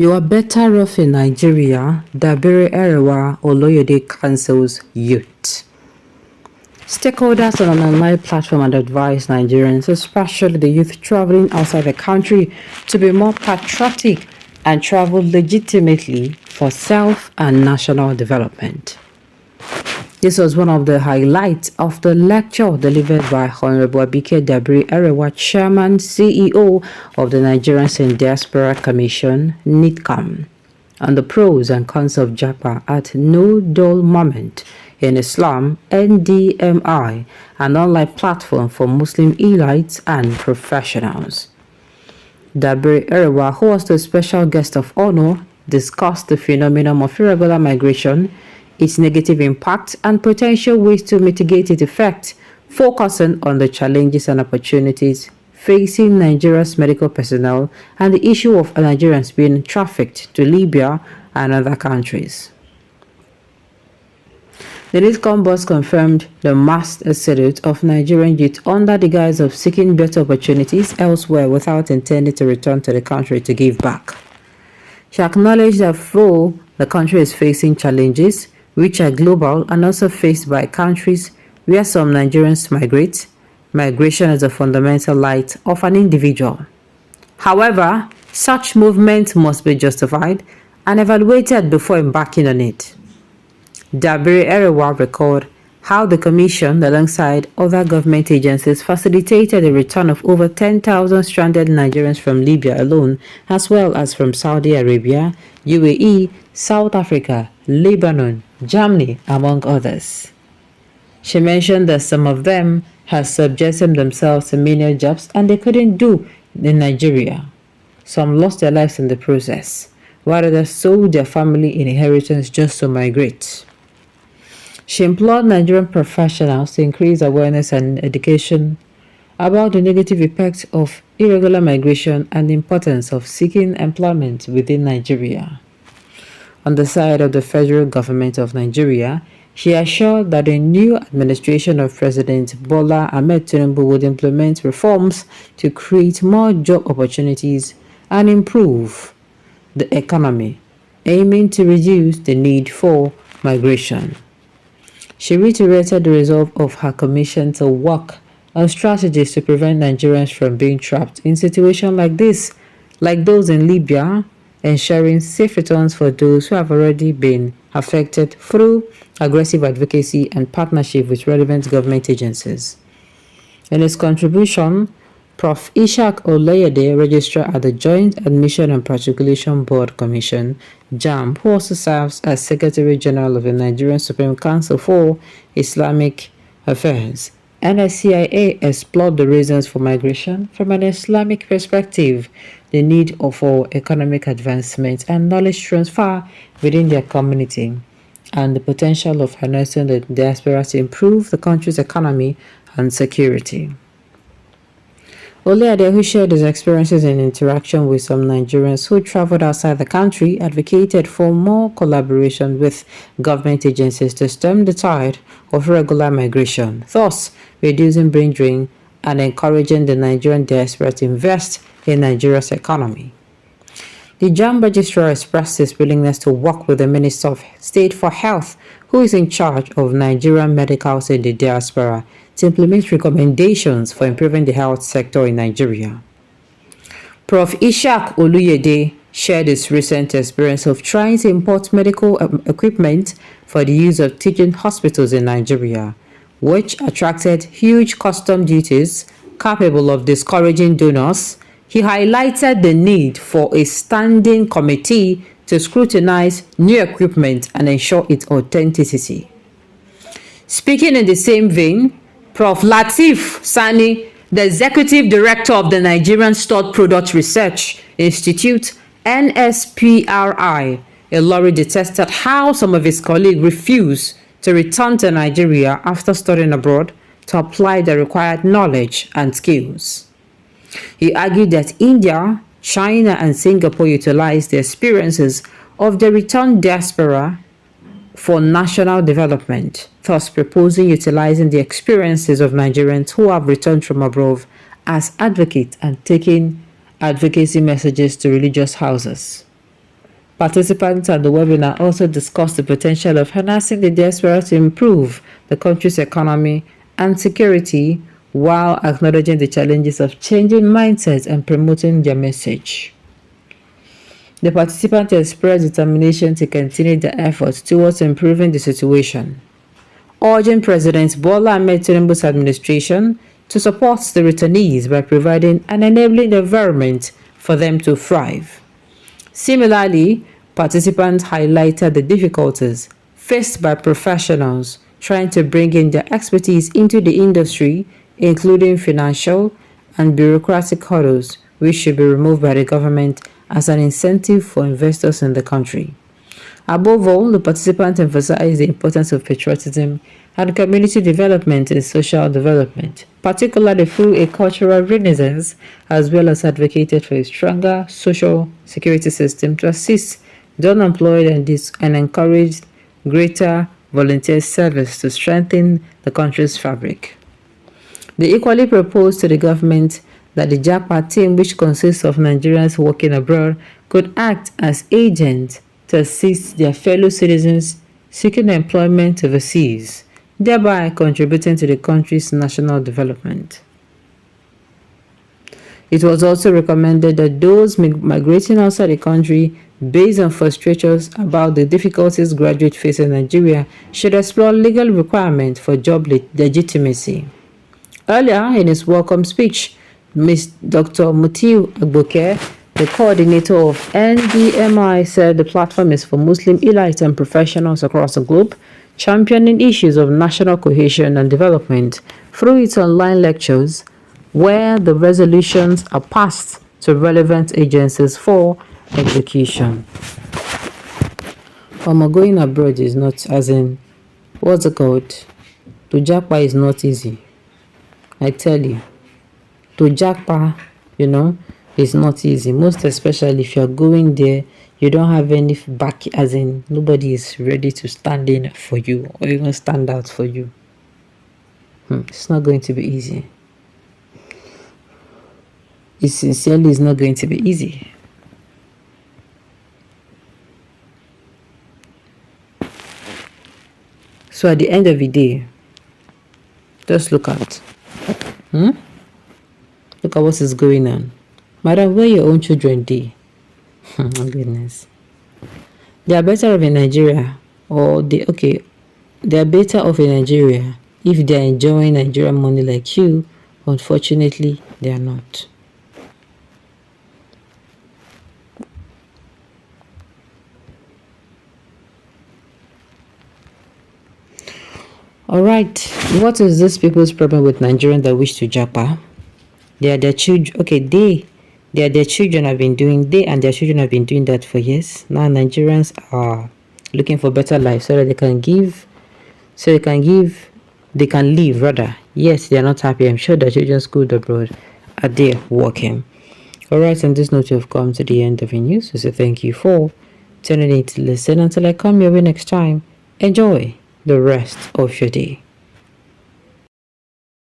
You are better off in Nigeria, Dabiri Erewa Oloyede counsels youth. Stakeholders on an online platform had advised Nigerians, especially the youth traveling outside the country, to be more patriotic and travel legitimately for self and national development. This was one of the highlights of the lecture delivered by Honorable Abike Dabiri Erewa, Chairman CEO of the Nigerians in Diaspora Commission, NIDCAM, on the pros and cons of Japa at No Dull Moment in Islam, NDMI, an online platform for Muslim elites and professionals. Dabiri Erewa, who was the special guest of honor, discussed the phenomenon of irregular migration, its negative impact, and potential ways to mitigate its effect, focusing on the challenges and opportunities facing Nigeria's medical personnel and the issue of Nigerians being trafficked to Libya and other countries. The NIDCAM boss confirmed the mass exodus of Nigerian youth under the guise of seeking better opportunities elsewhere without intending to return to the country to give back. She acknowledged that though the country is facing challenges which are global and also faced by countries where some Nigerians migrate, migration is a fundamental right of an individual. However, such movement must be justified and evaluated before embarking on it. Dabiri Erewa recalled how the Commission, alongside other government agencies, facilitated the return of over 10,000 stranded Nigerians from Libya alone, as well as from Saudi Arabia, UAE, South Africa, Lebanon, Germany, among others. She mentioned that some of them had subjected themselves to menial jobs and they couldn't do in Nigeria. Some lost their lives in the process, while others sold their family inheritance just to migrate. She implored Nigerian professionals to increase awareness and education about the negative effects of irregular migration and the importance of seeking employment within Nigeria. On the side of the federal government of Nigeria, she assured that the new administration of President Bola Ahmed Tinubu would implement reforms to create more job opportunities and improve the economy, aiming to reduce the need for migration. She reiterated the resolve of her commission to work on strategies to prevent Nigerians from being trapped in situations like this, like those in Libya, ensuring safe returns for those who have already been affected through aggressive advocacy and partnership with relevant government agencies. In his contribution, Prof. Ishaq Oloyede, registrar at the Joint Admission and Matriculation Board Commission, JAMB, who also serves as Secretary General of the Nigerian Supreme Council for Islamic Affairs, NSCIA, explored the reasons for migration from an Islamic perspective, the need for economic advancement and knowledge transfer within their community, and the potential of harnessing the diaspora to improve the country's economy and security. Oloyede, who shared his experiences in interaction with some Nigerians who traveled outside the country, advocated for more collaboration with government agencies to stem the tide of irregular migration, thus reducing brain drain and encouraging the Nigerian diaspora to invest in Nigeria's economy. The JAMB registrar expressed his willingness to work with the Minister of State for Health, who is in charge of Nigerian medicals in the diaspora, to implement recommendations for improving the health sector in Nigeria. Prof. Ishaq Oloyede shared his recent experience of trying to import medical equipment for the use of teaching hospitals in Nigeria, which attracted huge custom duties capable of discouraging donors. He highlighted the need for a standing committee to scrutinize new equipment and ensure its authenticity. Speaking in the same vein, Prof. Lateef Sani, the Executive Director of the Nigerian Stored Product Research Institute, NSPRI, Ilori, detested how some of his colleagues refused to return to Nigeria after studying abroad to apply the required knowledge and skills. He argued that India, China, and Singapore utilized the experiences of the returned diaspora for national development, thus proposing utilizing the experiences of Nigerians who have returned from abroad as advocates and taking advocacy messages to religious houses. Participants at the webinar also discussed the potential of harnessing the diaspora to improve the country's economy and security while acknowledging the challenges of changing mindsets and promoting their message. The participants expressed determination to continue their efforts towards improving the situation, urging President Bola Ahmed Tinubu's administration to support the returnees by providing an enabling environment for them to thrive. Similarly, participants highlighted the difficulties faced by professionals trying to bring in their expertise into the industry, including financial and bureaucratic hurdles, which should be removed by the government as an incentive for investors in the country. Above all, the participants emphasized the importance of patriotism and community development and social development, particularly through a cultural renaissance, as well as advocated for a stronger social security system to assist the unemployed and encourage greater volunteer service to strengthen the country's fabric. They equally proposed to the government that the Japa team, which consists of Nigerians working abroad, could act as agents to assist their fellow citizens seeking employment overseas, thereby contributing to the country's national development. It was also recommended that those migrating outside the country based on frustrations about the difficulties graduates face in Nigeria should explore legal requirements for job legitimacy. Earlier in his welcome speech, Ms. Dr. Mutiu Abike, the coordinator of NDMI, said the platform is for Muslim elites and professionals across the globe, championing issues of national cohesion and development through its online lectures, where the resolutions are passed to relevant agencies for execution. Going abroad is not, as in, what's it called? To Japa is not easy. I tell you. To Japa, it's not easy. Most especially if you're going there, you don't have any back, as in, nobody is ready to stand in for you or even stand out for you. It's not going to be easy. It sincerely is not going to be easy. So at the end of the day, just look at. Look at what is going on. Madam, where your own children dey? Oh goodness. They are better off in Nigeria, or they are better off in Nigeria if they are enjoying Nigerian money like you. Unfortunately, they are not. All right, what is this people's problem with Nigerians that wish to Japa? They are their children. They are their children have been doing. They and their children have been doing that for years. Now Nigerians are looking for better life so that they can give. They can live rather. Yes, they are not happy. I'm sure their children schooled abroad are there working. All right, on this note, you've come to the end of the news. So thank you for tuning in to listen. Until I come your way next time, enjoy the rest of your day.